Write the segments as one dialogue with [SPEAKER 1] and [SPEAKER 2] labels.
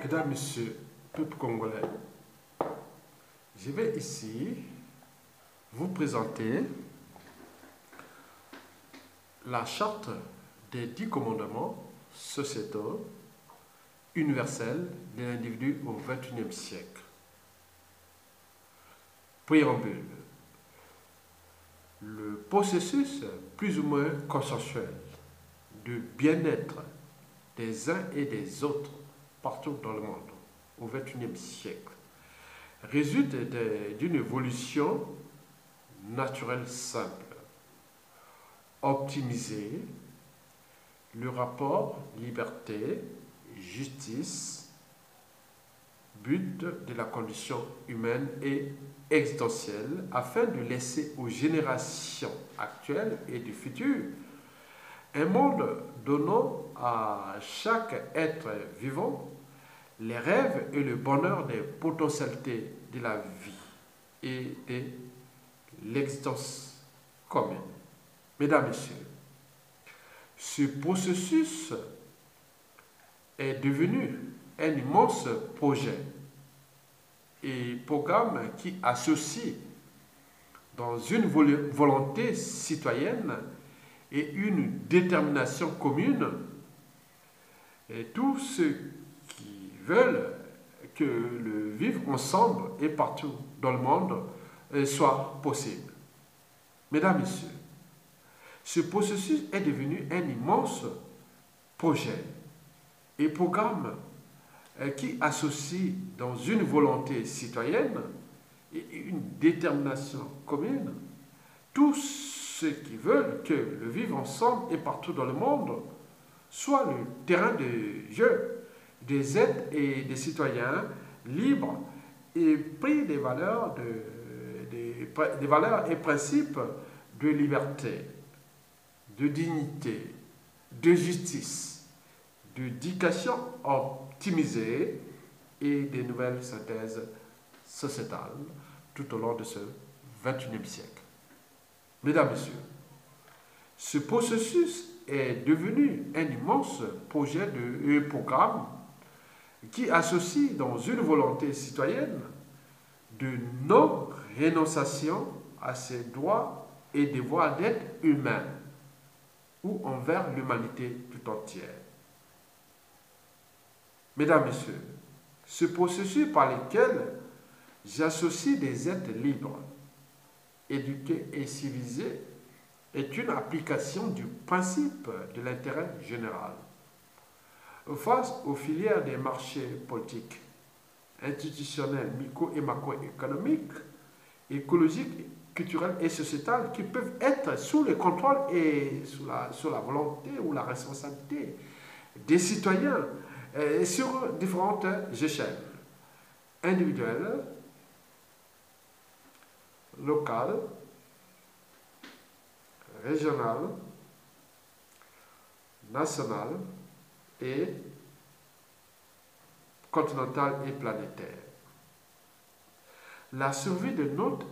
[SPEAKER 1] Mesdames, Messieurs, peuple congolais, je vais ici vous présenter la charte des 10 commandements sociétaux universels de l'individu au XXIe siècle. Préambule. Le processus plus ou moins consensuel de bien-être des uns et des autres partout dans le monde au XXIe siècle résulte d'une évolution naturelle simple. Optimiser le rapport liberté-justice, but de la condition humaine et existentielle, afin de laisser aux générations actuelles et du futur un monde donnant à chaque être vivant les rêves et le bonheur des potentialités de la vie et de l'existence commune. Mesdames, Messieurs, ce processus est devenu un immense projet et programme qui associe dans une volonté citoyenne et une détermination commune et tous ceux qui veulent que le vivre ensemble et partout dans le monde soit possible. Mesdames, Messieurs, ce processus est devenu un immense projet et programme qui associe dans une volonté citoyenne et une détermination commune tous ceux qui veulent que le vivre ensemble et partout dans le monde soit le terrain de jeu des êtres et des citoyens libres et pris des valeurs et principes de liberté, de dignité, de justice, d'éducation optimisée et des nouvelles synthèses sociétales tout au long de ce XXIe siècle. Mesdames, Messieurs, ce processus est devenu un immense projet de programme qui associe dans une volonté citoyenne de non-rénonciation à ses droits et devoirs d'être humain ou envers l'humanité tout entière. Mesdames, Messieurs, ce processus par lequel j'associe des êtres libres, éduqués et civilisés est une application du principe de l'intérêt général. Face aux filières des marchés politiques, institutionnels, micro- et macroéconomiques, écologiques, culturels et sociétales qui peuvent être sous le contrôle et sous la volonté ou la responsabilité des citoyens sur différentes échelles individuelles, locales, régionales, nationales et continentales et planétaires. La survie de notre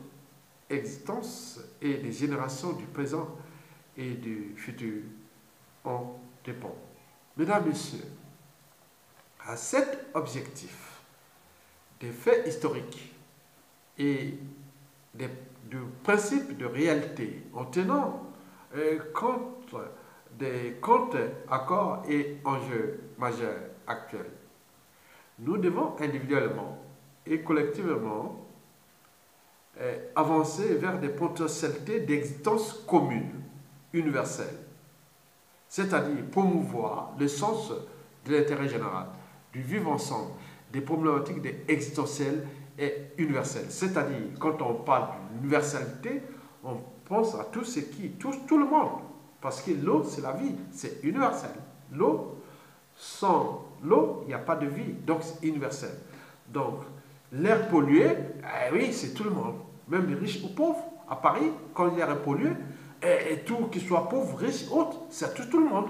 [SPEAKER 1] existence et des générations du présent et du futur en dépend. Mesdames, Messieurs, à cet objectif, des faits historiques et de principes de réalité en tenant compte des comptes, accords et enjeux majeurs actuels. Nous devons individuellement et collectivement avancer vers des potentialités d'existence commune, universelle, c'est-à-dire promouvoir le sens de l'intérêt général, du vivre ensemble, des problématiques existentielles et universelles. C'est-à-dire, quand on parle d'universalité, on pense à tout ce qui touche tout le monde. Parce que l'eau, c'est la vie, c'est universel. L'eau, sans l'eau, il n'y a pas de vie, donc c'est universel. Donc, l'air pollué, oui, c'est tout le monde, même les riches ou pauvres. À Paris, quand l'air est pollué, et tout, qu'il soit pauvre, riche, autre, ça touche tout le monde.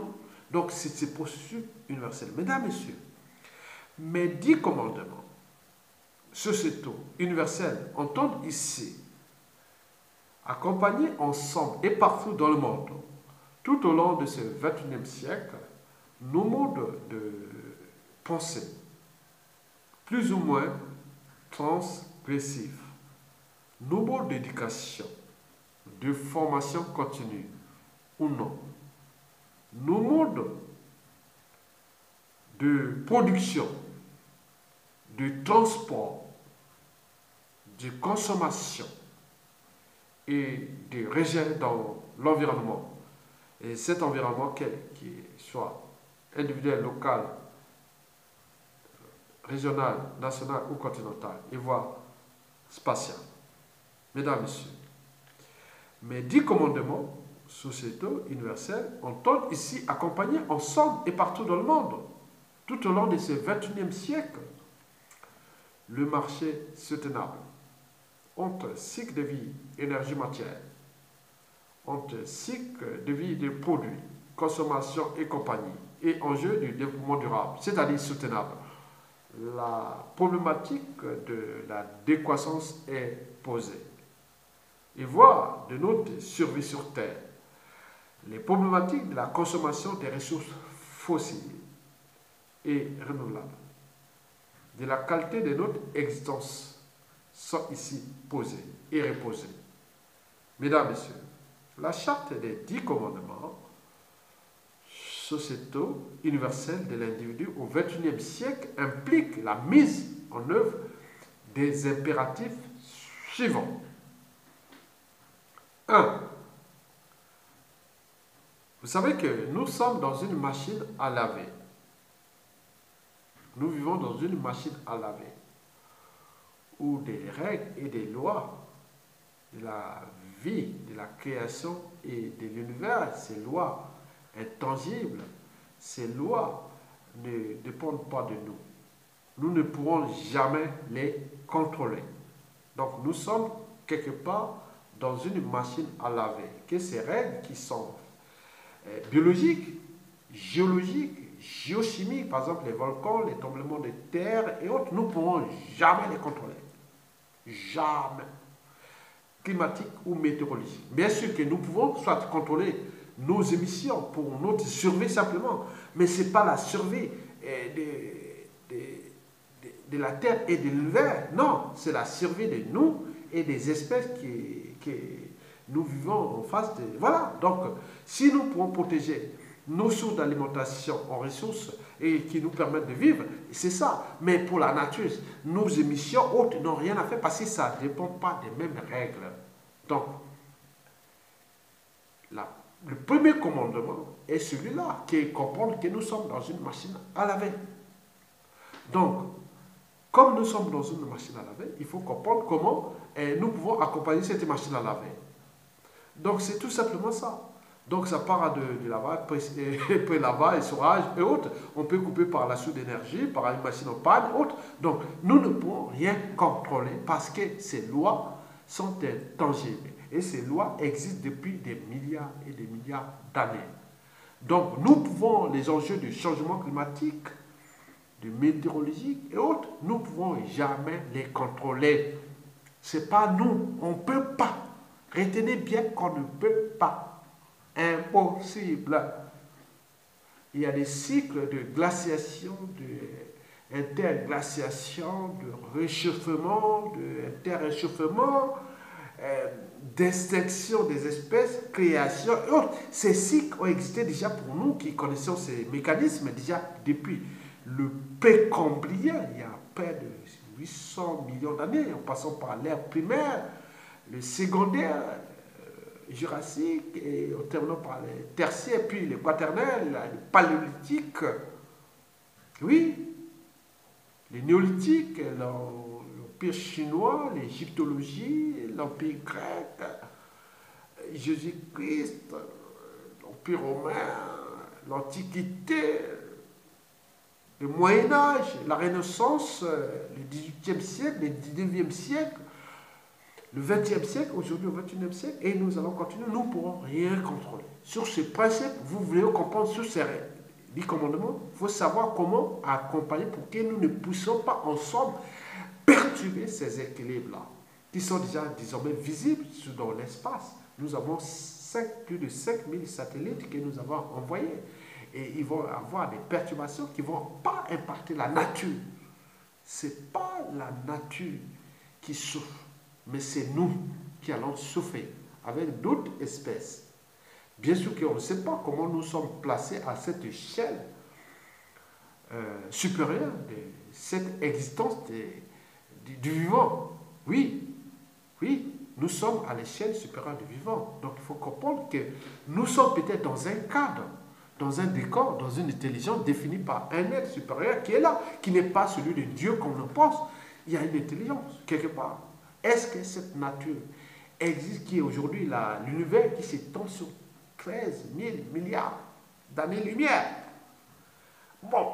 [SPEAKER 1] Donc, c'est ce processus universel. Mesdames, Messieurs, mes 10 commandements sociétaux universels entendent ici accompagner ensemble et partout dans le monde, tout au long de ce XXIe siècle, nos modes de pensée, plus ou moins transgressifs. Nos modes d'éducation, de formation continue ou non, nos modes de production, de transport, de consommation et de rejet dans l'environnement. Et cet environnement, qui soit individuel, local, régional, national ou continental, et voire spatial. Mesdames, Messieurs, mes 10 commandements sociétaux universels entendent ici accompagner ensemble et partout dans le monde, tout au long de ce 21e siècle, le marché soutenable entre cycle de vie, énergie, matière, entre cycle de vie des produits, consommation et compagnie, et enjeux du développement durable, c'est-à-dire soutenable. La problématique de la décroissance est posée. Et voire de notre survie sur Terre, les problématiques de la consommation des ressources fossiles et renouvelables, de la qualité de notre existence sont ici posées et reposées. Mesdames, Messieurs, la charte des 10 commandements sociétaux universels de l'individu au XXIe siècle implique la mise en œuvre des impératifs suivants. 1. Vous savez que nous sommes dans une machine à laver. Nous vivons dans une machine à laver où des règles et des lois de la vie, de la création et de l'univers, ces lois intangibles, ces lois ne dépendent pas de nous. Nous ne pourrons jamais les contrôler. Donc nous sommes quelque part dans une machine à laver, que ces règles qui sont biologiques, géologiques, géochimiques, par exemple les volcans, les tremblements de terre et autres, nous ne pourrons jamais les contrôler. Jamais. Climatique ou météorologique. Bien sûr que nous pouvons soit contrôler nos émissions pour notre survie simplement, mais ce n'est pas la survie de la Terre et de l'univers. Non, c'est la survie de nous et des espèces que nous vivons en face de... Voilà, donc si nous pouvons protéger nos sources d'alimentation en ressources et qui nous permettent de vivre, c'est ça. Mais pour la nature, nos émissions autres n'ont rien à faire parce que ça ne dépend pas des mêmes règles. Donc, le premier commandement est celui-là, qui est comprendre que nous sommes dans une machine à laver. Donc, comme nous sommes dans une machine à laver, il faut comprendre comment nous pouvons accompagner cette machine à laver. Donc, c'est tout simplement ça. Donc, ça part de lavage, pré-lavage, essorage et autres. On peut couper par la source d'énergie, par une machine en panne et autres. Donc, nous ne pouvons rien contrôler parce que ces lois sont intangibles. Et ces lois existent depuis des milliards et des milliards d'années. Donc, nous pouvons, les enjeux du changement climatique, du météorologique et autres, nous ne pouvons jamais les contrôler. Ce n'est pas nous, on ne peut pas. Retenez bien qu'on ne peut pas. Impossible. Il y a des cycles de glaciation, d'interglaciation, de réchauffement, d'interréchauffement, d'extinction des espèces, création et autres. Ces cycles ont existé déjà pour nous qui connaissons ces mécanismes déjà depuis le précambrien, il y a près de 800 millions d'années, en passant par l'ère primaire, le secondaire, jurassique, et en terminant par les tertiaires, puis les quaternaires, le paléolithique, oui, les néolithiques, l'empire chinois, l'égyptologie, l'empire grec, Jésus-Christ, l'empire romain, l'Antiquité, le Moyen-Âge, la Renaissance, le XVIIIe siècle, le XIXe siècle, le XXe siècle, aujourd'hui au XXIe siècle, et nous allons continuer, nous ne pourrons rien contrôler. Sur ce principe, vous voulez comprendre sur ces 10 commandements, il faut savoir comment accompagner pour que nous ne puissions pas ensemble perturber ces équilibres-là, qui sont déjà désormais visibles dans l'espace. Nous avons plus de 5000 satellites que nous avons envoyés. Et ils vont avoir des perturbations qui ne vont pas impacter la nature. Ce n'est pas la nature qui souffre, mais c'est nous qui allons souffrir avec d'autres espèces. Bien sûr qu'on ne sait pas comment nous sommes placés à cette échelle supérieure de cette existence du vivant. Oui, oui, nous sommes à l'échelle supérieure du vivant. Donc il faut comprendre que nous sommes peut-être dans un cadre, dans un décor, dans une intelligence définie par un être supérieur qui est là, qui n'est pas celui de Dieu comme on pense. Il y a une intelligence quelque part. Est-ce que cette nature existe, qui est aujourd'hui l'univers qui s'étend sur 13 000 milliards d'années-lumière? Bon,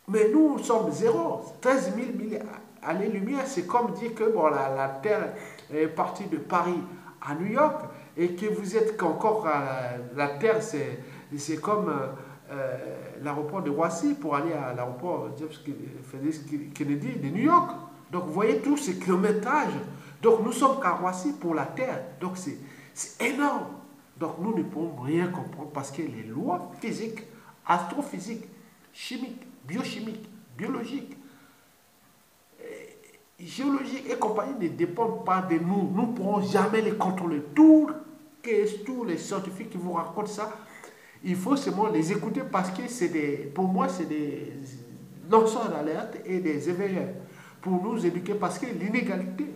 [SPEAKER 1] mais nous sommes zéro. 13 000 milliards d'années-lumière, c'est comme dire que bon, la Terre est partie de Paris à New York et que vous êtes encore à la Terre, c'est comme l'aéroport de Roissy pour aller à l'aéroport Kennedy de New York. Donc vous voyez tout ce kilométrage. Donc nous sommes qu'à Roissy pour la Terre. Donc c'est énorme. Donc nous ne pouvons rien comprendre parce que les lois physiques, astrophysiques, chimiques, biochimiques, biologiques, géologiques et compagnie ne dépendent pas de nous. Nous ne pourrons jamais les contrôler. Tous les scientifiques qui vous racontent ça, il faut seulement les écouter parce que pour moi, c'est des lanceurs d'alerte et des éveilleurs pour nous éduquer parce que l'inégalité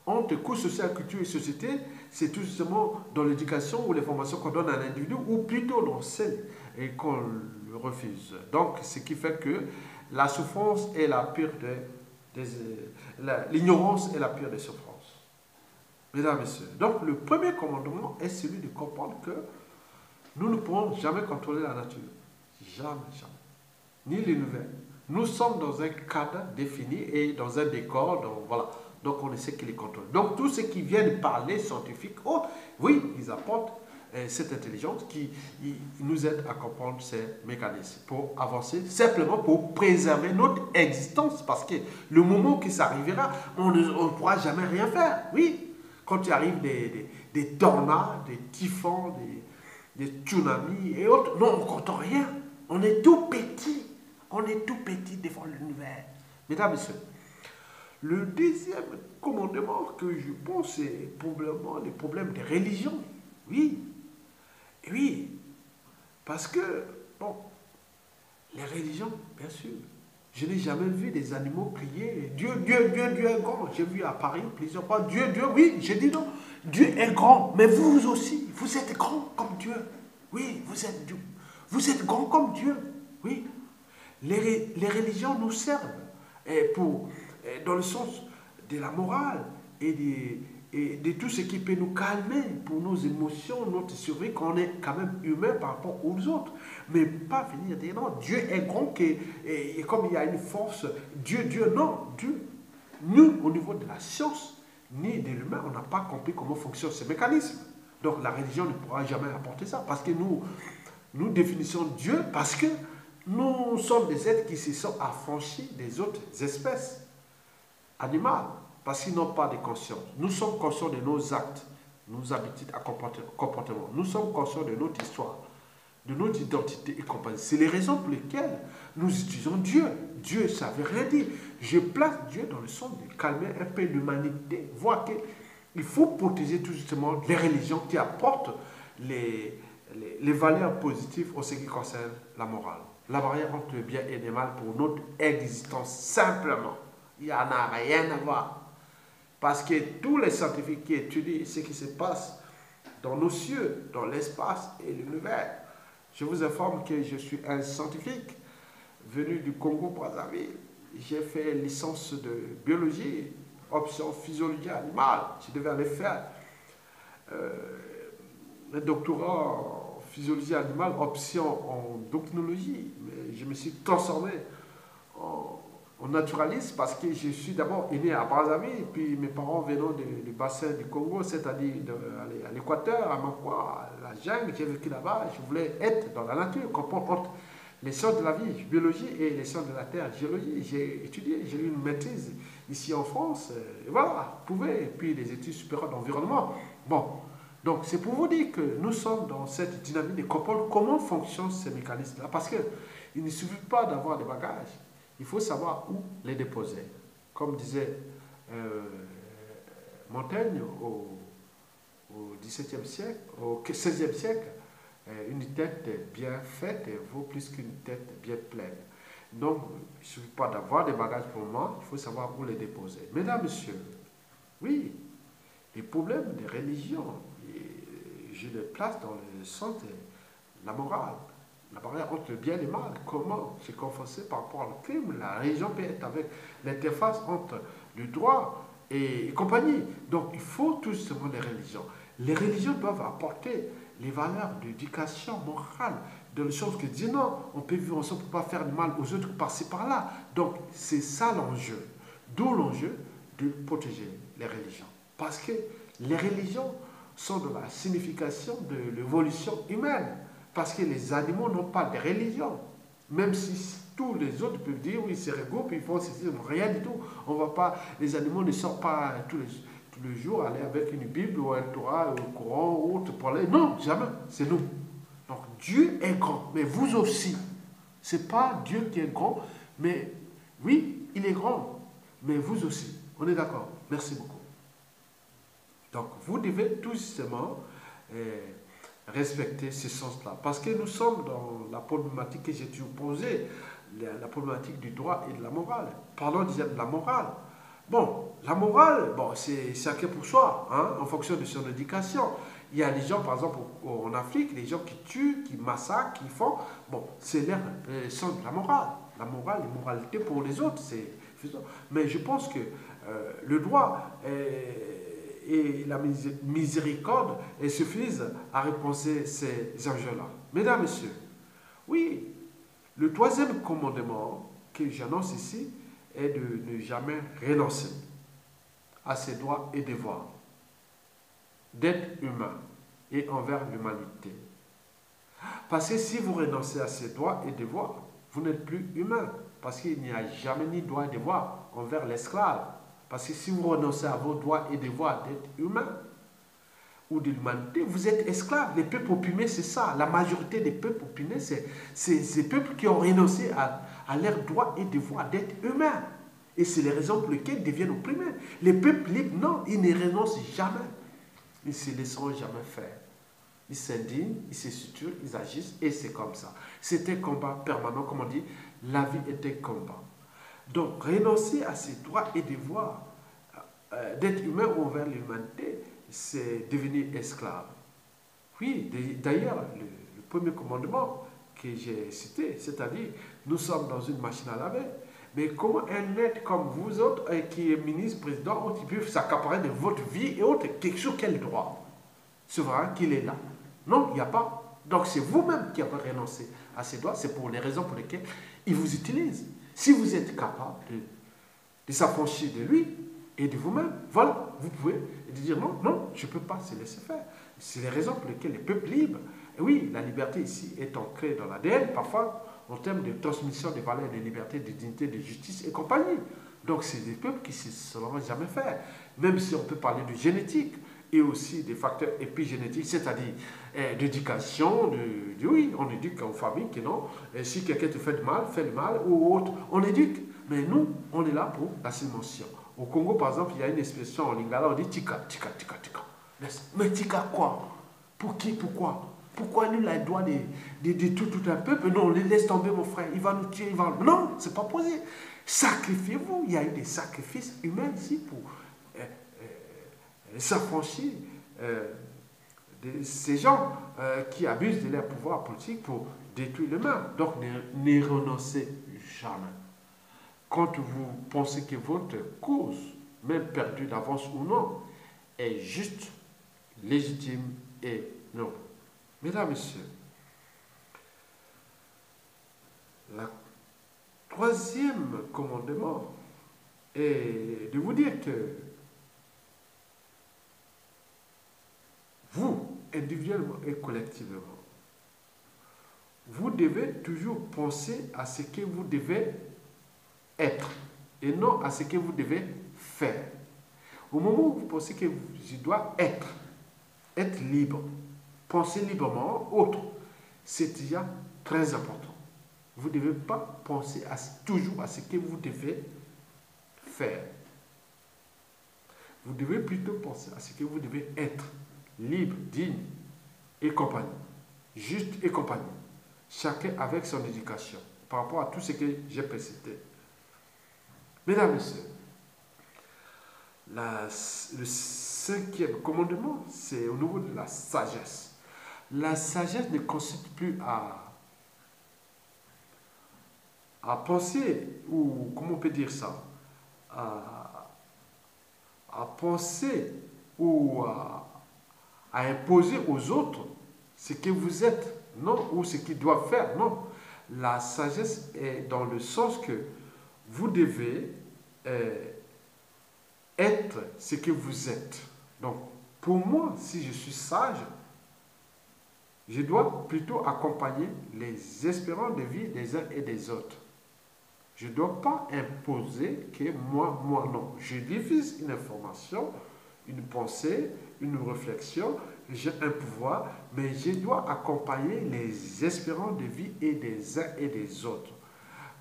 [SPEAKER 1] entre coût social, culture et société, c'est tout simplement dans l'éducation ou les formations qu'on donne à l'individu ou plutôt dans celle et qu'on le refuse. Donc, ce qui fait que la souffrance est la pire l'ignorance est la pire des souffrances. Mesdames et messieurs, donc le premier commandement est celui de comprendre que nous ne pourrons jamais contrôler la nature. Jamais, jamais. Ni l'univers. Nous sommes dans un cadre défini et dans un décor. Donc, voilà. Donc on ne sait qui les contrôle. Donc tous ceux qui viennent parler scientifiques, oh, oui, ils apportent cette intelligence qui nous aide à comprendre ces mécanismes pour avancer, simplement pour préserver notre existence. Parce que le moment que ça arrivera, on ne pourra jamais rien faire. Oui, quand il arrive des tornades, des typhons, des tsunamis et autres, non, on ne compte rien. On est tout petit. On est tout petit devant l'univers. Mesdames et messieurs, le deuxième commandement que je pense, c'est probablement les problèmes de religion. Oui, oui, parce que, bon, les religions, bien sûr, je n'ai jamais vu des animaux crier Dieu, Dieu, Dieu, Dieu est grand. J'ai vu à Paris plusieurs fois Dieu, Dieu, oui, j'ai dit non, Dieu est grand, mais vous aussi, vous êtes grand comme Dieu. Oui, vous êtes Dieu. Vous êtes grand comme Dieu. Oui, les religions nous servent dans le sens de la morale et de tout ce qui peut nous calmer pour nos émotions, notre survie, qu'on est quand même humain par rapport aux autres. Mais pas venir dire non, Dieu est grand et comme il y a une force, Dieu, non, Dieu. Nous, au niveau de la science, ni de l'humain, on n'a pas compris comment fonctionnent ces mécanismes. Donc la religion ne pourra jamais apporter ça parce que nous définissons Dieu parce que nous sommes des êtres qui se sont affranchis des autres espèces animales, parce qu'ils n'ont pas de conscience. Nous sommes conscients de nos actes, nos habitudes à comportement. Nous sommes conscients de notre histoire, de notre identité et compagnie. C'est les raisons pour lesquelles nous utilisons Dieu. Dieu, ça ne veut rien dire. Je place Dieu dans le sens de calmer un peu l'humanité, voir qu'il faut protéger tout justement les religions qui apportent les valeurs positives en ce qui concerne la morale. La barrière entre le bien et le mal pour notre existence, simplement. Il n'y en a rien à voir. Parce que tous les scientifiques qui étudient ce qui se passe dans nos cieux, dans l'espace et l'univers, je vous informe que je suis un scientifique venu du Congo-Brazzaville. J'ai fait licence de biologie, option physiologie animale. Je devais aller faire un doctorat en physiologie animale, option en endocrinologie. Mais je me suis transformé en naturaliste parce que je suis d'abord né à Brazzaville, puis mes parents venant du bassin du Congo, c'est-à-dire à l'Équateur, à Makwa, à la jungle, j'ai vécu là-bas. Je voulais être dans la nature, comprendre les sciences de la vie, biologie, et les sciences de la terre, géologie. J'ai étudié, j'ai eu une maîtrise ici en France, et voilà, et puis des études supérieures d'environnement. Bon, donc c'est pour vous dire que nous sommes dans cette dynamique de comprendre comment fonctionnent ces mécanismes-là, parce qu'il ne suffit pas d'avoir des bagages, il faut savoir où les déposer. Comme disait Montaigne au XVIIe siècle, au XVIe siècle, une tête bien faite vaut plus qu'une tête bien pleine. Donc, il ne suffit pas d'avoir des bagages pour moi, il faut savoir où les déposer. Mesdames, Messieurs, oui, les problèmes des religions, je les place dans le sens de la morale. La barrière entre le bien et le mal, comment se confesser par rapport au crime. La religion peut être avec l'interface entre le droit et compagnie. Donc il faut tout simplement les religions. Les religions doivent apporter les valeurs d'éducation morale, de choses que disent non, on peut vivre ensemble, on ne peut pas faire du mal aux autres, passer par là. Donc c'est ça l'enjeu. D'où l'enjeu de protéger les religions. Parce que les religions sont de la signification de l'évolution humaine. Parce que les animaux n'ont pas de religion. Même si tous les autres peuvent dire, oui, ils se regroupent, ils font ceci, rien du tout. On va pas, les animaux ne sortent pas tous les jours aller avec une Bible ou un Torah, ou un Coran ou autre pour aller. Non, jamais. C'est nous. Donc Dieu est grand, mais vous aussi. C'est pas Dieu qui est grand, mais oui, il est grand, mais vous aussi. On est d'accord. Merci beaucoup. Donc vous devez tout simplement respecter ce sens-là. Parce que nous sommes dans la problématique que j'ai toujours posée, la problématique du droit et de la morale. Parlons déjà de la morale. Bon, la morale, bon, c'est chacun pour soi, hein, en fonction de son éducation. Il y a des gens, par exemple, en Afrique, des gens qui tuent, qui massacrent, qui font. Bon, c'est leur sens de la morale. La morale, les moralités pour les autres, c'est. Mais je pense que le droit et la miséricorde suffisent à répondre ces enjeux-là. Mesdames, Messieurs, oui, le troisième commandement que j'annonce ici est de ne jamais renoncer à ses droits et devoirs d'être humain et envers l'humanité. Parce que si vous renoncez à ses droits et devoirs, vous n'êtes plus humain. Parce qu'il n'y a jamais ni droit et devoir envers l'esclave. Parce que si vous renoncez à vos droits et devoirs d'être humain ou de l'humanité, vous êtes esclave. Les peuples opprimés, c'est ça. La majorité des peuples opprimés, c'est ces peuples qui ont renoncé à leurs droits et devoirs d'être humains. Et c'est les raisons pour lesquelles ils deviennent opprimés. Les peuples libres, non, ils ne renoncent jamais. Ils ne se laisseront jamais faire. Ils s'indignent, ils se suturent, ils agissent, et c'est comme ça. C'est un combat permanent, comme on dit, la vie est un combat. Donc, renoncer à ses droits et devoirs d'être humain envers l'humanité, c'est devenir esclave. Oui, d'ailleurs, le premier commandement que j'ai cité, c'est-à-dire, nous sommes dans une machine à laver. Mais comment un être comme vous autres, qui est ministre, président, qui peut s'accaparer de votre vie et autres, sur quel droit souverain qu'il est là? Non, il n'y a pas. Donc c'est vous-même qui avez renoncé à ces droits, c'est pour les raisons pour lesquelles il vous utilise. Si vous êtes capable de s'affranchir de lui et de vous-même, voilà, vous pouvez dire non, non, je ne peux pas se laisser faire. C'est les raisons pour lesquelles les peuples libres, et oui, la liberté ici est ancrée dans l'ADN, parfois en termes de transmission des valeurs de liberté, de dignité, de justice et compagnie. Donc c'est des peuples qui ne se laisseront jamais faire. Même si on peut parler de génétique et aussi des facteurs épigénétiques, c'est-à-dire d'éducation, oui, on éduque en famille, que non, et si quelqu'un te fait du mal ou autre, on éduque. Mais nous, on est là pour la sémention. Au Congo, par exemple, il y a une expression en lingala, on dit tika, tika, tika, tika. Mais tika quoi? Pour qui? Pourquoi? Pourquoi nous, là, il doit de tout un peuple? Non, laisse tomber mon frère, il va nous tuer, il va... Non, c'est pas possible. Sacrifiez-vous. Il y a eu des sacrifices humains ici pour s'affranchir de ces gens qui abusent de leur pouvoir politique pour détruire le monde. Donc, ne renoncez jamais. Quand vous pensez que votre cause, même perdue d'avance ou non, est juste, légitime et non. Mesdames, Messieurs, le troisième commandement est de vous dire que vous, individuellement et collectivement, vous devez toujours penser à ce que vous devez être et non à ce que vous devez faire. Au moment où vous pensez que je dois être libre, penser librement, autre, c'est déjà très important. Vous ne devez pas penser toujours à ce que vous devez faire. Vous devez plutôt penser à ce que vous devez être. Libre, digne et compagnie. Juste et compagnie. Chacun avec son éducation. Par rapport à tout ce que j'ai précédé. Mesdames et messieurs, le cinquième commandement, c'est au niveau de la sagesse. La sagesse ne consiste plus à penser, ou comment on peut dire ça, à penser ou à imposer aux autres ce que vous êtes, non, ou ce qu'ils doivent faire, non. La sagesse est dans le sens que vous devez être ce que vous êtes. Donc, pour moi, si je suis sage, je dois plutôt accompagner les espérances de vie des uns et des autres. Je ne dois pas imposer que moi, non. Je diffuse une information, une pensée, une réflexion, j'ai un pouvoir, mais je dois accompagner les espérances de vie et des uns et des autres.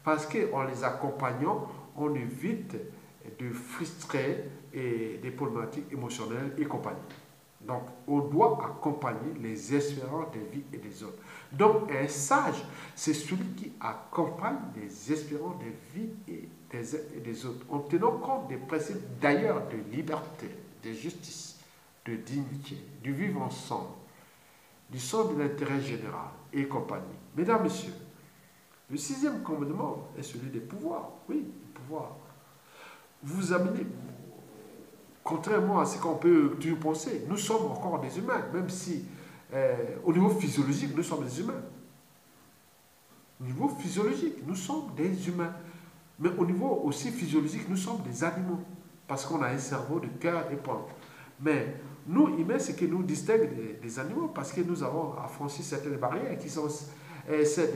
[SPEAKER 1] Parce qu'en les accompagnant, on évite de frustrer et des problématiques émotionnelles et compagnie. Donc, on doit accompagner les espérances des vies et des autres. Donc, un sage, c'est celui qui accompagne les espérances des vies et des uns et des autres, en tenant compte des principes d'ailleurs de liberté, de justice, de dignité, du vivre ensemble, du sens de l'intérêt général et compagnie. Mesdames, Messieurs, le sixième commandement est celui des pouvoirs. Oui, le pouvoir. Vous amenez, contrairement à ce qu'on peut toujours penser, nous sommes encore des humains, même si au niveau physiologique, nous sommes des humains. Au niveau physiologique, nous sommes des humains. Mais au niveau aussi physiologique, nous sommes des animaux. Parce qu'on a un cerveau de cœur et pompe. Mais nous, humains, ce qui nous distingue des animaux, parce que nous avons affranchi certaines barrières qui sont celles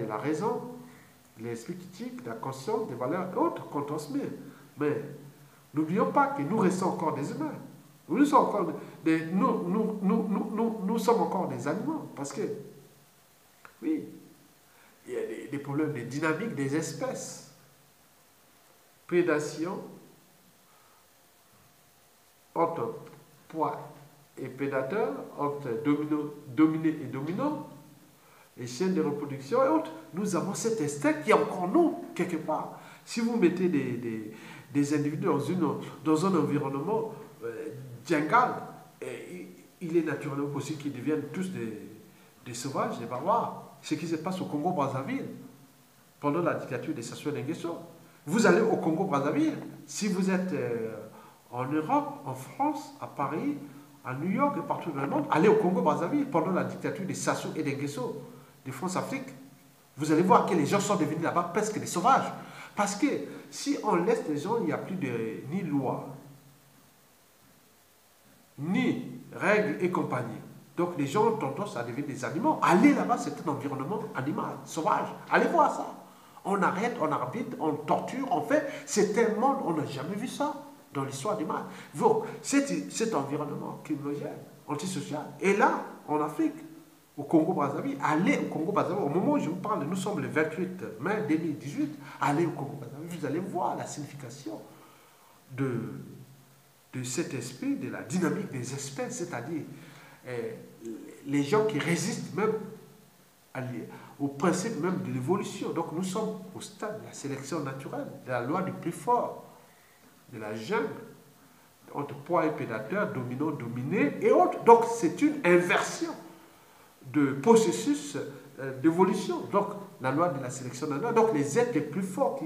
[SPEAKER 1] de la raison, l'esprit critique, la conscience, des valeurs et autres qu'on transmet. Mais n'oublions pas que nous restons encore des humains. Nous sommes encore nous sommes encore des animaux. Parce que, oui, il y a des problèmes de dynamique des espèces. Prédation entre proie et prédateur, entre dominé et dominant, les chaînes de reproduction et autres. Nous avons cet instinct qui est encore nous, quelque part. Si vous mettez des individus dans un environnement jungle, il est naturellement possible qu'ils deviennent tous des sauvages, des barbares. Ce qui se passe au Congo-Brazzaville pendant la dictature de Sassou Nguesso. Vous allez au Congo-Brazzaville, si vous êtes en Europe, en France, à Paris, à New York et partout dans le monde, allez au Congo-Brazzaville pendant la dictature de Sassou Nguesso de France-Afrique. Vous allez voir que les gens sont devenus là-bas presque des sauvages. Parce que si on laisse les gens, il n'y a plus ni loi, ni règles et compagnie. Donc les gens ont tendance à devenir des animaux. Allez là-bas, c'est un environnement animal, sauvage. Allez voir ça. On arrête, on arbitre, on torture, on fait. C'est un monde, on n'a jamais vu ça dans l'histoire du mal. Donc cet environnement criminogène, antisocial, est là, en Afrique, au Congo-Brazzaville. Allez au Congo-Brazzaville. Au moment où je vous parle, nous sommes le 28 mai 2018. Allez au Congo-Brazzaville. Vous allez voir la signification de cet esprit, de la dynamique des espèces, c'est-à-dire les gens qui résistent même au principe même de l'évolution. Donc nous sommes au stade de la sélection naturelle, de la loi du plus fort, de la jungle, entre proie et prédateur, dominant, dominé et autres. Donc c'est une inversion de processus d'évolution. Donc la loi de la sélection naturelle, donc les êtres les plus forts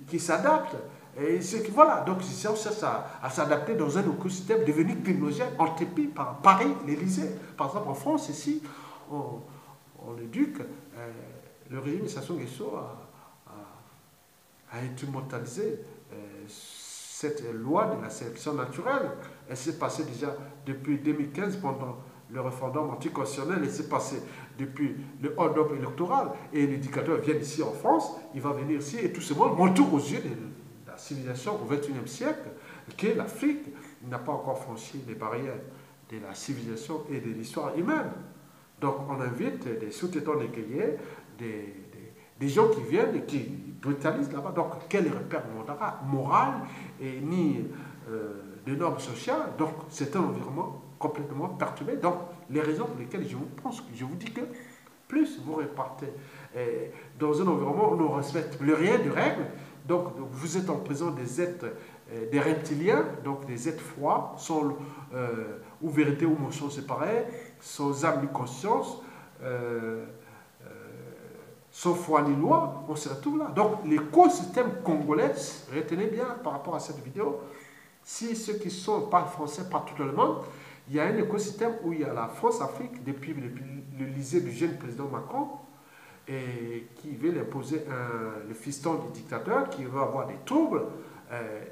[SPEAKER 1] qui s'adaptent. Et voilà, donc si on cherche à s'adapter dans un écosystème devenu criminogène, entrepris par Paris, l'Élysée. Par exemple, en France, ici, on éduque, le régime de Sassou Nguesso a instrumentalisé cette loi de la sélection naturelle. Elle s'est passée déjà depuis 2015 pendant le référendum anticonstitutionnel, elle s'est passée depuis le hold-up électoral, et l'éducateur vient ici en France, il va venir ici et tout ce monde montre aux yeux de la civilisation au XXIe siècle que l'Afrique n'a pas encore franchi les barrières de la civilisation et de l'histoire humaine. Donc on invite des sous-traitants d'écueillers, des des gens qui viennent et qui brutalisent là-bas. Donc, quel repère moral et ni de normes sociales. Donc, c'est un environnement complètement perturbé. Donc, les raisons pour lesquelles je vous dis que plus vous repartez dans un environnement où on ne respecte plus rien de règles, donc vous êtes en présence des êtres, des reptiliens, donc des êtres froids, sans ou vérité ou motion séparées, sans âme ni conscience, sans foi ni loi, on se retrouve là. Donc l'écosystème congolais, retenez bien par rapport à cette vidéo, si ceux qui parlent français partout dans le monde, il y a un écosystème où il y a la France-Afrique, depuis le lycée du jeune président Macron, et qui veut imposer le fiston du dictateur, qui veut avoir des troubles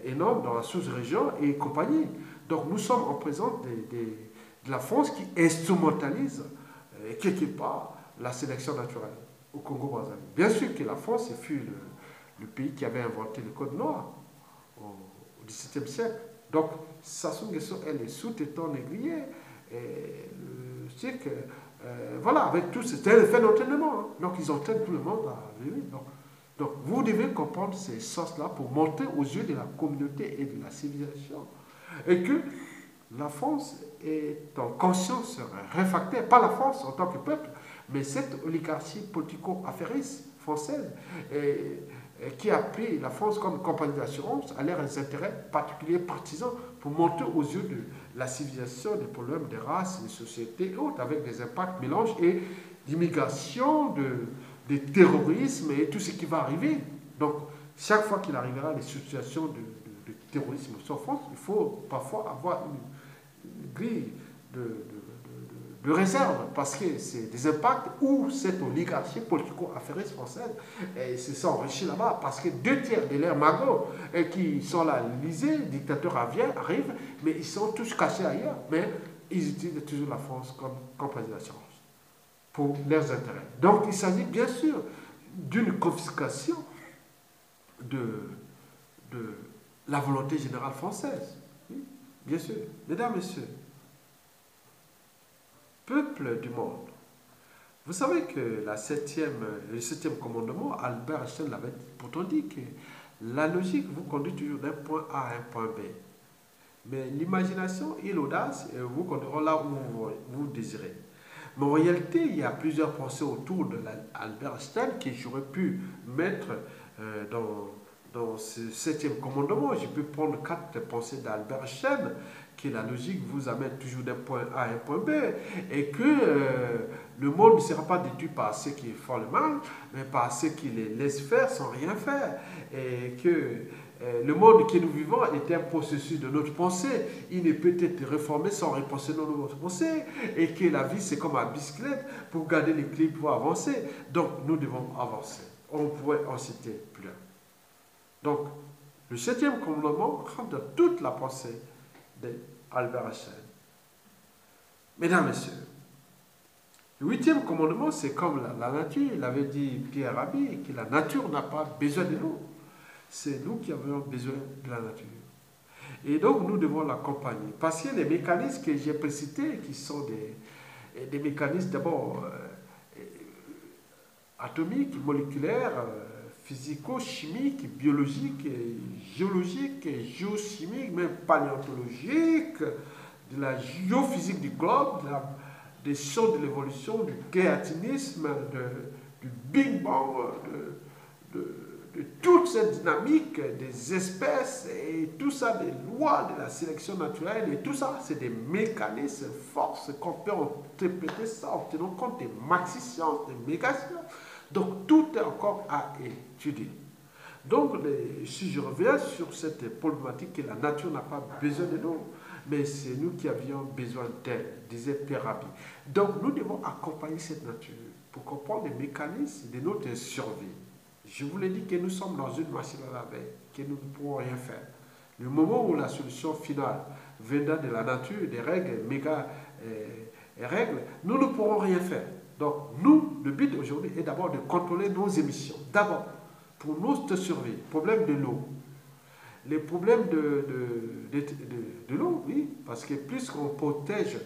[SPEAKER 1] énormes dans la sous-région et compagnie. Donc nous sommes en présence de la France qui instrumentalise quelque part la sélection naturelle au Congo-Brazzaville. Bien sûr que la France fut le pays qui avait inventé le code noir au XVIIe siècle. Donc Sassou Nguesso, elle est sous-tétant négrier. C'est que, voilà, avec tout, c'était un effet d'entraînement. Hein. Donc ils entraînent tout le monde à vivre. Donc vous devez comprendre ces sens-là pour monter aux yeux de la communauté et de la civilisation. Et que la France est en conscience réfractaire, pas la France en tant que peuple, mais cette oligarchie politico-affairiste française qui a pris la France comme compagnie d'assurance à leurs intérêts particuliers partisans pour monter aux yeux de la civilisation des problèmes des races, des sociétés et autres, avec des impacts mélanges et d'immigration, de terrorisme et tout ce qui va arriver. Donc, chaque fois qu'il arrivera des situations de terrorisme sur France, il faut parfois avoir une grille de réserve, parce que c'est des impacts où cette oligarchie politico-affairiste française se sont enrichis là-bas, parce que 2/3 de leurs magots qui sont là, l'Élysée, le dictateur arrive, mais ils sont tous cachés ailleurs, mais ils utilisent toujours la France comme compagnie d'assurance pour leurs intérêts. Donc il s'agit bien sûr d'une confiscation de la volonté générale française. Oui, bien sûr. Mesdames, Messieurs, peuple du monde, vous savez que le 7e commandement, Albert Einstein l'avait pourtant dit que la logique vous conduit toujours d'un point A à un point B. Mais l'imagination et l'audace vous conduiront là où vous désirez. Mais en réalité, il y a plusieurs pensées autour de Albert Einstein que j'aurais pu mettre dans ce 7e commandement. Je peux prendre 4 pensées d'Albert Einstein, que la logique vous amène toujours d'un point A à un point B, et que le monde ne sera pas détruit par ceux qui font le mal, mais par ceux qui les laissent faire sans rien faire, et que le monde que nous vivons est un processus de notre pensée. Il ne peut être réformé sans repenser dans notre pensée, et que la vie c'est comme un bicyclette, pour garder l'équilibre, pour avancer. Donc nous devons avancer. On pourrait en citer plein. Donc le 7e commandement rentre dans toute la pensée d'Albert Einstein. Mesdames, Messieurs, le 8e commandement, c'est comme la nature. Il avait dit Pierre Rabhi que la nature n'a pas besoin de nous. C'est nous qui avons besoin de la nature. Et donc, nous devons l'accompagner. Parce que les mécanismes que j'ai précités, qui sont des mécanismes d'abord atomiques, moléculaires, physico-chimiques, biologiques, géologiques, géochimiques, même paléontologiques, de la géophysique du globe, des champs de l'évolution, du créatinisme, du Big Bang, de toute cette dynamique des espèces et tout ça, des lois de la sélection naturelle, et tout ça, c'est des mécanismes, forces qu'on peut interpréter ça en tenant compte des maxi-sciences, des méga-sciences. Donc tout est encore à étudier. Donc si je reviens sur cette problématique que la nature n'a pas besoin de nous, mais c'est nous qui avions besoin d'elle, disait Pierre Rabhi. Donc nous devons accompagner cette nature pour comprendre les mécanismes de notre survie. Je vous l'ai dit que nous sommes dans une machine à laver, que nous ne pourrons rien faire. Le moment où la solution finale viendra de la nature, des règles, règles, nous ne pourrons rien faire. Donc, nous, le but aujourd'hui est d'abord de contrôler nos émissions. D'abord, pour notre survie, problème de l'eau. Les problèmes de l'eau, oui, parce que plus on protège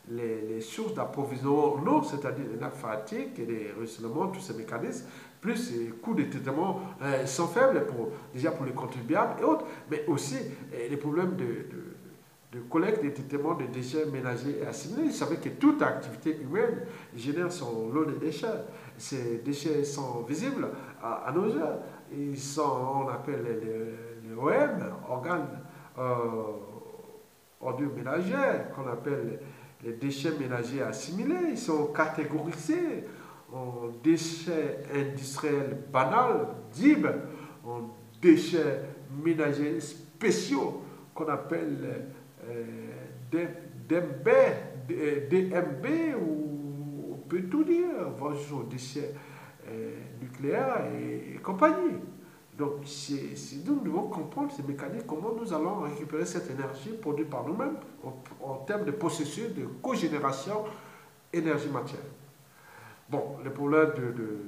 [SPEAKER 1] les sources d'approvisionnement en eau, c'est-à-dire les nappes phréatiques et les ruissellements, tous ces mécanismes, plus les coûts de traitement sont faibles déjà pour les contribuables et autres, mais aussi les problèmes de collecte et de traitement des déchets ménagers et assimilés. Vous savez que toute activité humaine génère son lot de déchets. Ces déchets sont visibles à nos yeux. Ils sont, on appelle les OM, organes ordures ménagères, qu'on appelle les déchets ménagers assimilés. Ils sont catégorisés en déchets industriels banals, DIB, en déchets ménagers spéciaux, qu'on appelle DMB, ou on peut tout dire, voire aux déchets nucléaires et compagnie. Donc, nous devons comprendre ces mécanismes, comment nous allons récupérer cette énergie produite par nous-mêmes en termes de processus de cogénération énergie-matière. Bon, le problème de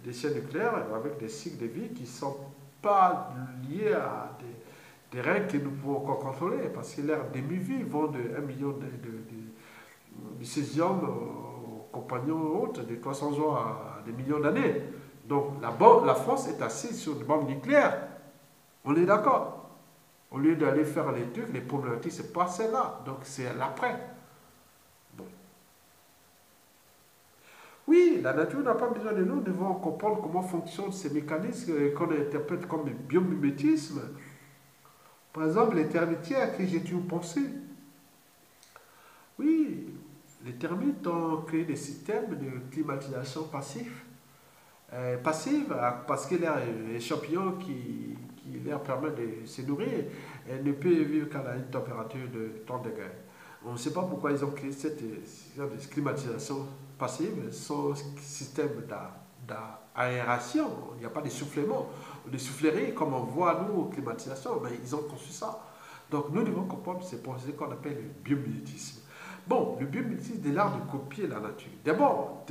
[SPEAKER 1] déchets nucléaires avec des cycles de vie qui ne sont pas liés à des règles que nous pouvons encore contrôler, parce que leurs demi-vie vont de 1 million de césium aux compagnons autres de 300 ans à des millions d'années. Donc la France est assise sur une bombe nucléaire. On est d'accord. Au lieu d'aller faire les trucs, les problématiques, c'est pas celle-là. Donc c'est l'après. Bon. Oui, la nature n'a pas besoin de nous. Nous devons comprendre comment fonctionnent ces mécanismes qu'on interprète comme le biomimétisme. Par exemple, les termitières que j'ai dû penser. Oui, les termites ont créé des systèmes de climatisation passive, parce que les champignons qui leur permettent de se nourrir ne peuvent vivre qu'à une température de 30 degrés. On ne sait pas pourquoi ils ont créé cette climatisation passive sans système d'aération. Il n'y a pas de soufflement, de soufflerie comme on voit nous aux climatisations, mais ils ont conçu ça. Donc nous devons comprendre ces procédés qu'on appelle le biomimétisme. Bon, le biomimétisme est l'art de copier la nature. D'abord,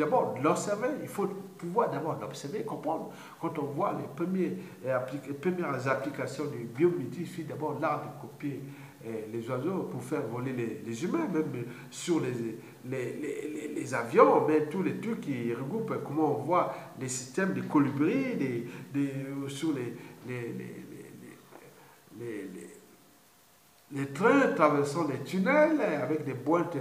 [SPEAKER 1] l'observer, il faut pouvoir d'abord l'observer, comprendre. Quand on voit les premières applications du biomimétisme, il faut d'abord l'art de copier les oiseaux pour faire voler les humains, même sur les avions, mais tous les trucs qui regroupent, comment on voit les systèmes de colibris, sur les trains traversant les tunnels avec des pointes,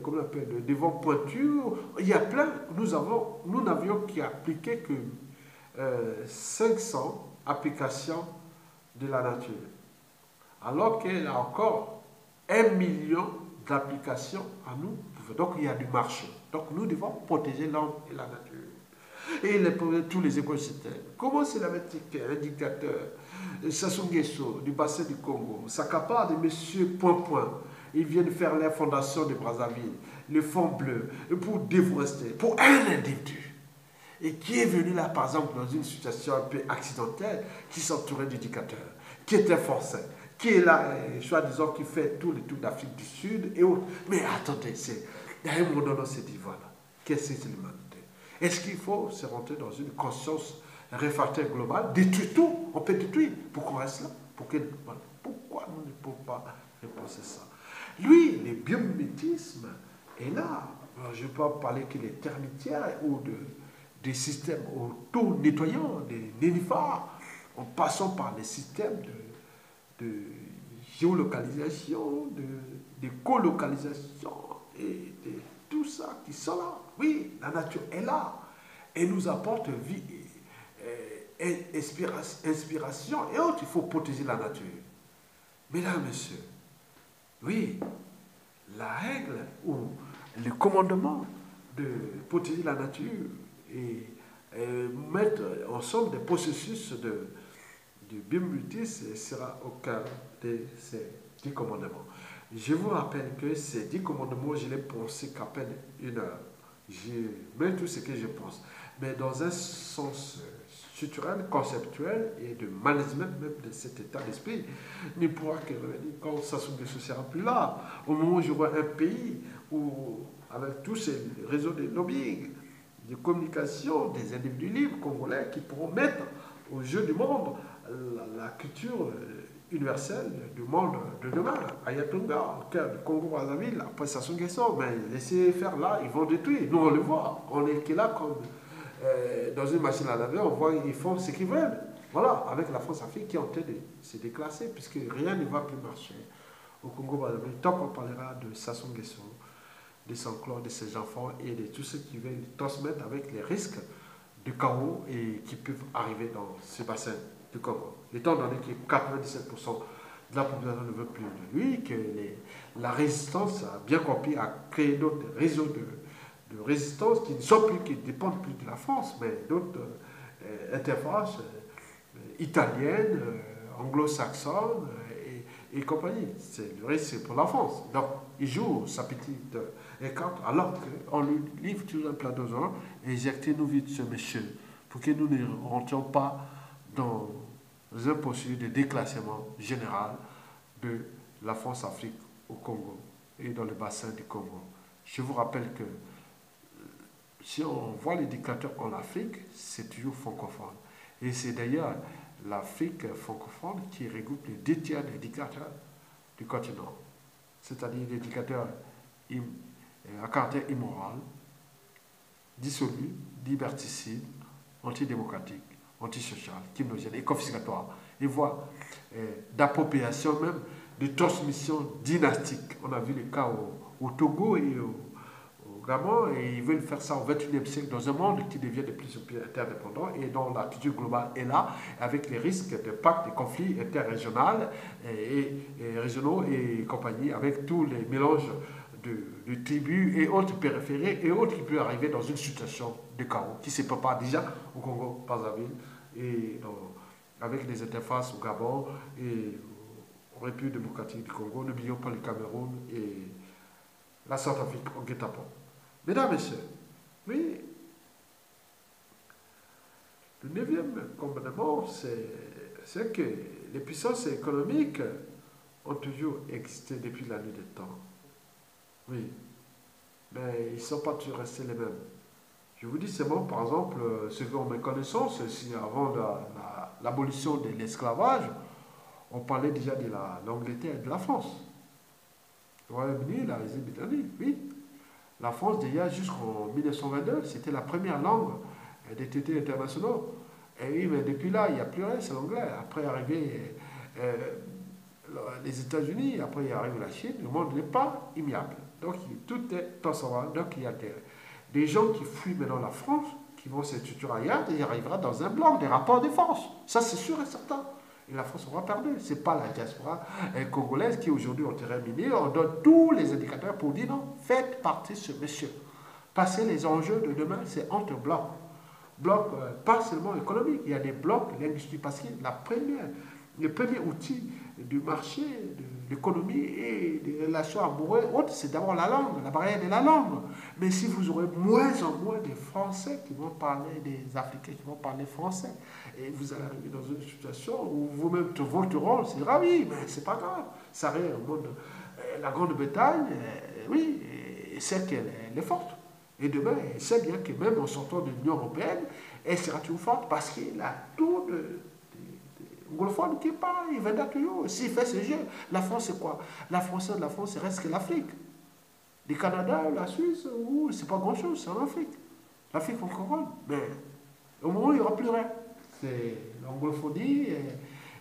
[SPEAKER 1] comment on appelle, des devants pointus. Il y a plein. Nous n'avions qu'appliqué que 500 applications de la nature, alors qu'il y a encore 1 million d'applications à nous. Donc il y a du marché. Donc nous devons protéger l'homme et la nature. Et tous les écosystèmes. Comment c'est la un dictateur, Sassou Nguesso, du bassin du Congo, s'accapare de M. Point. Ils viennent faire la fondation de Brazzaville, le Fonds bleu, pour déforester, pour un individu. Et qui est venu là, par exemple, dans une situation un peu accidentelle, qui s'entourait du dictateur, qui était français, qui est là, soi-disant, qui fait tous les tours d'Afrique du Sud et autres. Mais attendez, il y a un moment donné, on s'est dit, voilà, qu'est-ce que c'est l'humanité? Est-ce qu'il faut se rentrer dans une conscience réfractaire globale, détruire tout? On peut détruire pour qu'on reste là. Voilà. Pourquoi nous ne pouvons pas repenser ça? Lui, le biomimétisme est là. Alors, je ne peux pas parler que des termitières ou des systèmes auto-nettoyants, des nénuphars, en passant par les systèmes de géolocalisation, de colocalisation et de tout ça qui sont là. Oui, la nature est là et nous apporte vie, inspiration et autres. Il faut protéger la nature. Mesdames, messieurs, oui, la règle ou le commandement de protéger la nature et mettre ensemble des processus de biomimétisme sera au cœur de ces 10 commandements. Je vous rappelle que ces 10 commandements, je les pensé qu'à peine 1 heure. Je mets tout ce que je pense, mais dans un sens structurel, conceptuel et de management même de cet état d'esprit, ne pourra que revenir quand Sassou Nguesso ne sera plus là. Au moment où je vois un pays où, avec tous ces réseaux de lobbying, de communication, des individus libres congolais qui pourront mettre au jeu du monde la culture universel du monde de demain, à Yatunga, au cœur du Congo-Brazzaville, après Sassou Nguesso, mais laissez faire là, ils vont détruire. Nous, on le voit. On est là comme dans une machine à laver, on voit qu'ils font ce qu'ils veulent. Voilà, avec la France-Afrique qui est en train de se déclasser, puisque rien ne va plus marcher au Congo-Brazzaville. Tant qu'on parlera de Sassou Nguesso, de son clan, de ses enfants et de tous ceux qui veulent transmettre avec les risques de chaos et qui peuvent arriver dans ce bassin du Congo. Étant donné que 97% de la population ne veut plus de lui, que la résistance a bien compris à créer d'autres réseaux de résistance qui ne sont plus, qui ne dépendent plus de la France, mais d'autres interfaces italiennes, anglo-saxonnes et compagnie. C'est le risque pour la France. Donc, il joue sa petite carte alors qu'on lui livre toujours un plat d'argent et éjectez-nous vite ce monsieur pour que nous ne rentrions pas dans un processus de déclassement général de la France-Afrique au Congo et dans le bassin du Congo. Je vous rappelle que si on voit les dictateurs en Afrique, c'est toujours francophone. Et c'est d'ailleurs l'Afrique francophone qui regroupe les 2 tiers des dictateurs du continent. C'est-à-dire des dictateurs à caractère immoral, dissolus, liberticides, antidémocratiques, antisocial, criminogène et confiscatoire. Et voire d'appropriation même, de transmission dynastique. On a vu le cas au Togo et au Gabon, et ils veulent faire ça au XXIe siècle dans un monde qui devient de plus en plus interdépendant et dont l'attitude globale est là, avec les risques de pactes, de conflits interrégionaux et régionaux et compagnie, avec tous les mélanges de tribus et autres périphériques et autres qui peuvent arriver dans une situation de chaos qui se prépare déjà au Congo-Brazzaville et avec des interfaces au Gabon et aux République démocratique du Congo. N'oublions pas le Cameroun et la Centrafrique au guet-apens. Mesdames et messieurs, oui, le 9e commandement, c'est que les puissances économiques ont toujours existé depuis la nuit des temps. Oui, mais ils ne sont pas toujours restés les mêmes. Je vous dis seulement, par exemple, ce qu'on mes connaissances, si avant l'abolition de l'esclavage, on parlait déjà de l'Angleterre et de la France. Le Royaume-Uni, la République britannique, oui. La France, déjà, jusqu'en 1922, c'était la première langue des traités internationaux. Et oui, mais depuis là, il n'y a plus rien, c'est l'anglais. Après, arrivé les États-Unis, après, il arrive la Chine, le monde n'est pas immuable. Donc, tout est transformé. Donc, il y a des gens qui fuient maintenant la France, qui vont se structurer ailleurs, et il arrivera dans un bloc des rapports de force. Ça, c'est sûr et certain. Et la France aura perdu. Ce n'est pas la diaspora congolaise qui aujourd'hui ont terminé. On donne tous les indicateurs pour dire non, faites partie de ce monsieur. Parce que les enjeux de demain, c'est entre blocs. Blocs pas seulement économiques, il y a des blocs linguistiques. Parce que le premier outil du marché, de l'économie et des relations amoureuses, c'est d'abord la langue, la barrière de la langue. Mais si vous aurez moins en moins de Français qui vont parler, des Africains qui vont parler français, et vous allez arriver dans une situation où vous-même, votre rôle, c'est ravi, mais c'est pas grave. Ça arrive au monde. La Grande-Bretagne, oui, c'est qu'elle est forte. Et demain, elle sait bien que même en sortant de l'Union européenne, elle sera toujours forte parce qu'il a tout de anglophone qui parle, il vendra toujours. S'il fait ce jeu, la France, c'est quoi? La France, c'est reste que l'Afrique. Le Canada, la Suisse, c'est pas grand-chose, c'est en Afrique. L'Afrique francophone. Mais au moment où il n'y aura plus rien. C'est l'anglophonie,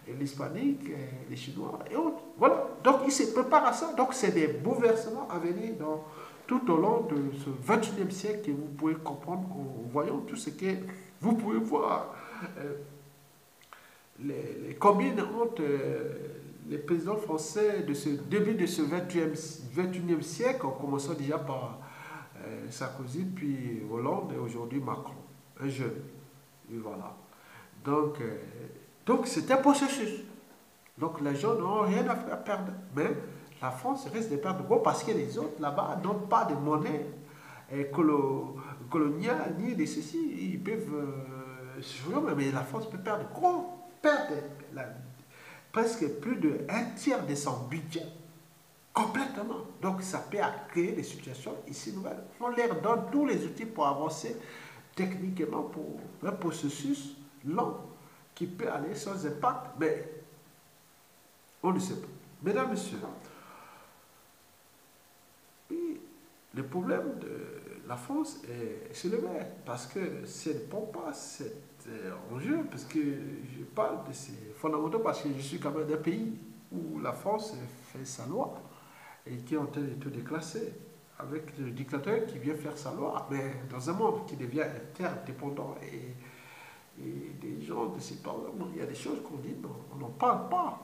[SPEAKER 1] et l'hispanique, et les Chinois et autres. Voilà. Donc, il se prépare à ça. Donc, c'est des bouleversements à venir tout au long de ce 21e siècle que vous pouvez comprendre en voyant tout ce que vous pouvez voir. Les combines entre les présidents français de ce début de ce 21e siècle, en commençant déjà par Sarkozy, puis Hollande et aujourd'hui Macron, un jeune. Et voilà. Donc c'est un processus. Donc les gens n'ont rien à faire perdre. Mais la France risque de perdre gros parce que les autres là-bas n'ont pas de monnaie coloniale ni de ceci. Ils peuvent mais la France peut perdre gros. Presque plus de 1/3 de son budget complètement. Donc ça peut créer des situations ici nouvelles. On leur donne tous les outils pour avancer techniquement pour un processus long qui peut aller sans impact. Mais On ne sait pas. Mesdames, Messieurs, oui, le problème de la France est soulevé parce que si elle ne prend pas cet enjeu, parce que je parle de ces fondamentaux, parce que je suis quand même d'un pays où la France fait sa loi et qui est en train de tout déclasser avec le dictateur qui vient faire sa loi, mais dans un monde qui devient interdépendant et des gens de ces parlements, il y a des choses qu'on dit, non, on n'en parle pas.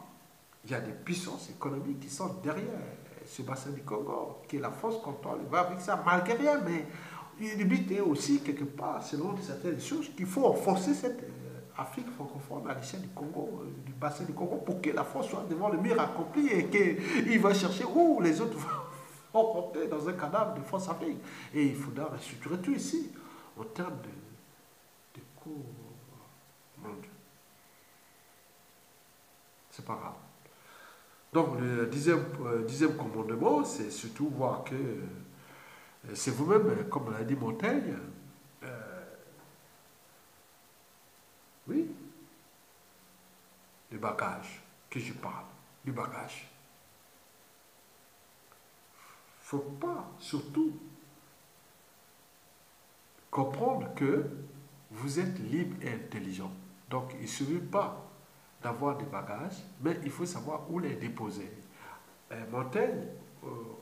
[SPEAKER 1] Il y a des puissances économiques qui sont derrière ce bassin du Congo, que la France contrôle, va avec ça, malgré rien, mais le but est aussi, quelque part, selon certaines choses, qu'il faut renforcer cette Afrique francophone à l'échelle du Congo, du bassin du Congo, pour que la France soit devant le mur accompli et qu'il va chercher où les autres vont rentrer dans un cadavre de France Afrique. Et il faudra restructurer tout ici, en termes de coûts. Mon Dieu. C'est pas grave. Donc, le dixième commandement, c'est surtout voir que c'est vous-même, comme l'a dit Montaigne, oui, du bagage que je parle, du bagage. Il ne faut pas, surtout, comprendre que vous êtes libre et intelligent. Donc, il ne suffit pas d'avoir des bagages, mais il faut savoir où les déposer. Montaigne, au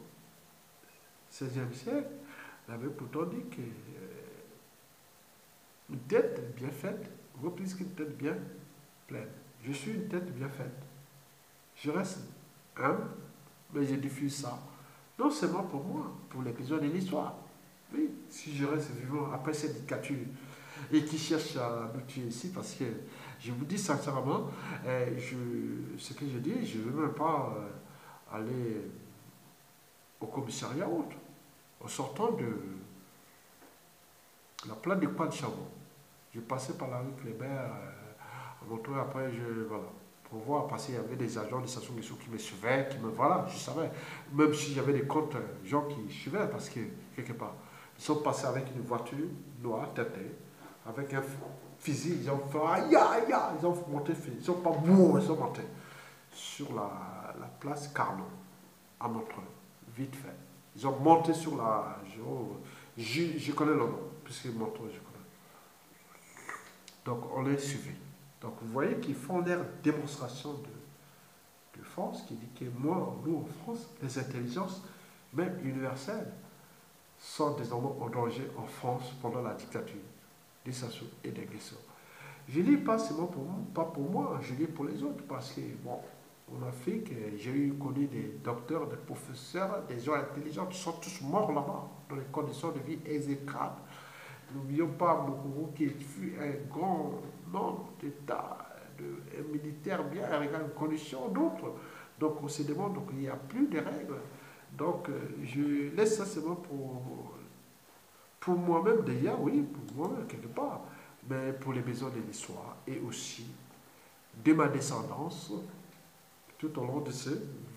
[SPEAKER 1] XVIe siècle, avait pourtant dit que une tête bien faite vaut plus qu'une tête bien pleine. Je suis une tête bien faite. Je reste humble, mais je diffuse ça. Non seulement pour moi, pour les besoins de l'histoire. Oui, si je reste vivant après cette dictature et qui cherche à nous tuer ici, parce que je vous dis sincèrement, ce que je dis, je ne veux même pas aller au commissariat autre. En sortant de la plaine de Coin de Chavon, je passais par la rue Kléber, en montrant après, voilà, pour voir, parce qu'il y avait des agents de Sassou Nguesso qui me suivaient, voilà, je savais, même si j'avais des comptes gens qui suivaient, parce que, quelque part, ils sont passés avec une voiture noire, teintée, avec un fusil, ils ont fait aïe aïe aïe, ils ont monté, ils sont pas bourrés, ils sont montés sur la place Carnot, à Montreux, vite fait. Ils ont monté sur la. Je connais le nom, puisque Montreux, je connais. Donc on les suivi. Donc vous voyez qu'ils font leur démonstration de force, qui dit que moi, nous en France, les intelligences, même universelles, sont désormais en danger en France pendant la dictature des Sassou et des Nguesso. Je ne lis pas seulement pas pour moi, je lis pour les autres, parce que, bon, en Afrique, j'ai connu des docteurs, des professeurs, des gens intelligents qui sont tous morts là-bas, dans les conditions de vie exécrables. N'oublions pas Mokoro qui fut un grand nombre d'États, un militaire bien avec une condition d'autres. Donc on se demande, donc il n'y a plus de règles. Donc je laisse ça seulement pour moi-même déjà, oui, pour moi-même quelque part, mais pour les besoins de l'histoire et aussi de ma descendance tout au long de ce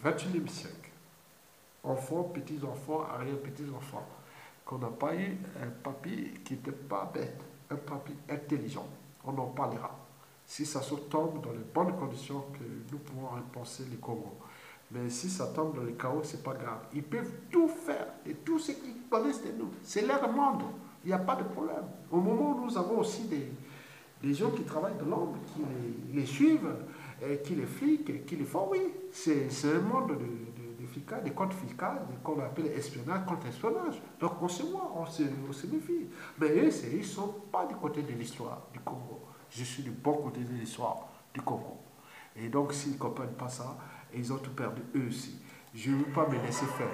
[SPEAKER 1] 21e siècle. Enfants, petits-enfants, arrière-petits-enfants, qu'on n'a pas eu un papy qui n'était pas bête, un papy intelligent. On en parlera. Si ça se tombe dans les bonnes conditions, que nous pouvons repenser les Congo. Mais si ça tombe dans le chaos, c'est pas grave. Ils peuvent tout faire, et tout ce qu'ils connaissent de nous. C'est leur monde. Il n'y a pas de problème. Au moment où nous avons aussi des gens qui travaillent de l'ombre, qui les suivent, et qui les fliquent, qui les font, oui. C'est un monde des comptes fiscaux, qu'on appelle espionnage contre espionnage. Donc on se voit, on se méfie. Mais eux, ils ne sont pas du côté de l'histoire du Congo. Je suis du bon côté de l'histoire du Congo. Et donc s'ils ne comprennent pas ça, ils ont tout perdu eux aussi. Je ne veux pas me laisser faire.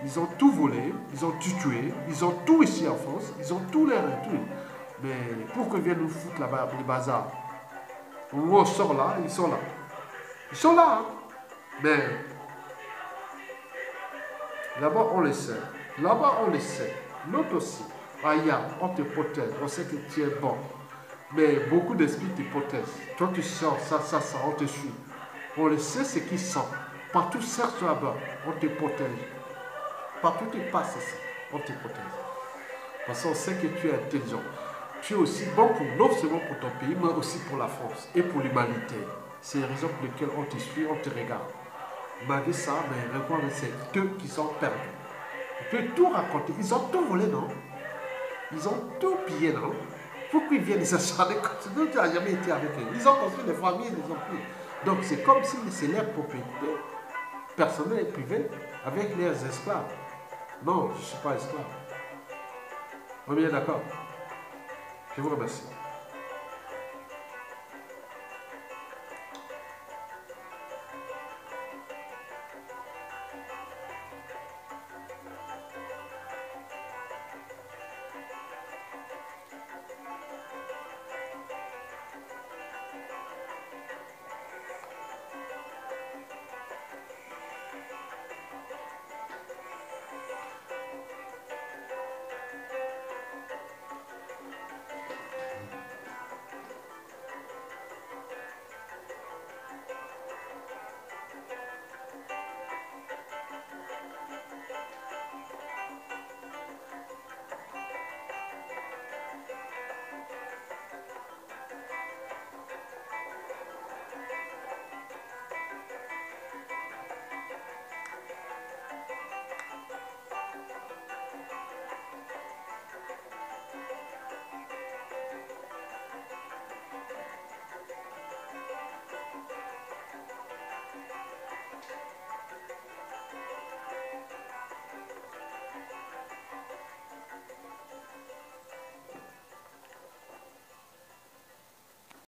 [SPEAKER 1] Ils ont tout volé, ils ont tout tué, ils ont tout ici en France, ils ont tout les tout. Mais pour qu'ils viennent nous foutre là-bas, les bazars, on sort là, ils sont là. Ils sont là, hein? Mais là-bas, on le sait. Là-bas, on le sait. L'autre aussi. Aïe, on te protège. On sait que tu es bon. Mais beaucoup d'esprits te protègent. Toi, tu sens ça, on te suit. On le sait ce qu'ils sont. Partout, certes là-bas, on te protège. Partout tu passes ici, on te protège. Parce qu'on sait que tu es intelligent. Tu es aussi bon non seulement pour ton pays, mais aussi pour la France et pour l'humanité. C'est la raison pour laquelle on te suit, on te regarde. Malgré ça, mais regarde, c'est eux qui sont perdus. Tu peux tout raconter. Ils ont tout volé, non? Ils ont tout pillé, non? Pourquoi ils viennent s'acharner comme ça? Tu n'as jamais été avec eux. Ils ont construit des familles, ils les ont pris. Donc c'est comme si c'est leur propriété personnelle et privée avec leurs esclaves. Non, je ne suis pas esclave. On est bien d'accord? Je vous remercie.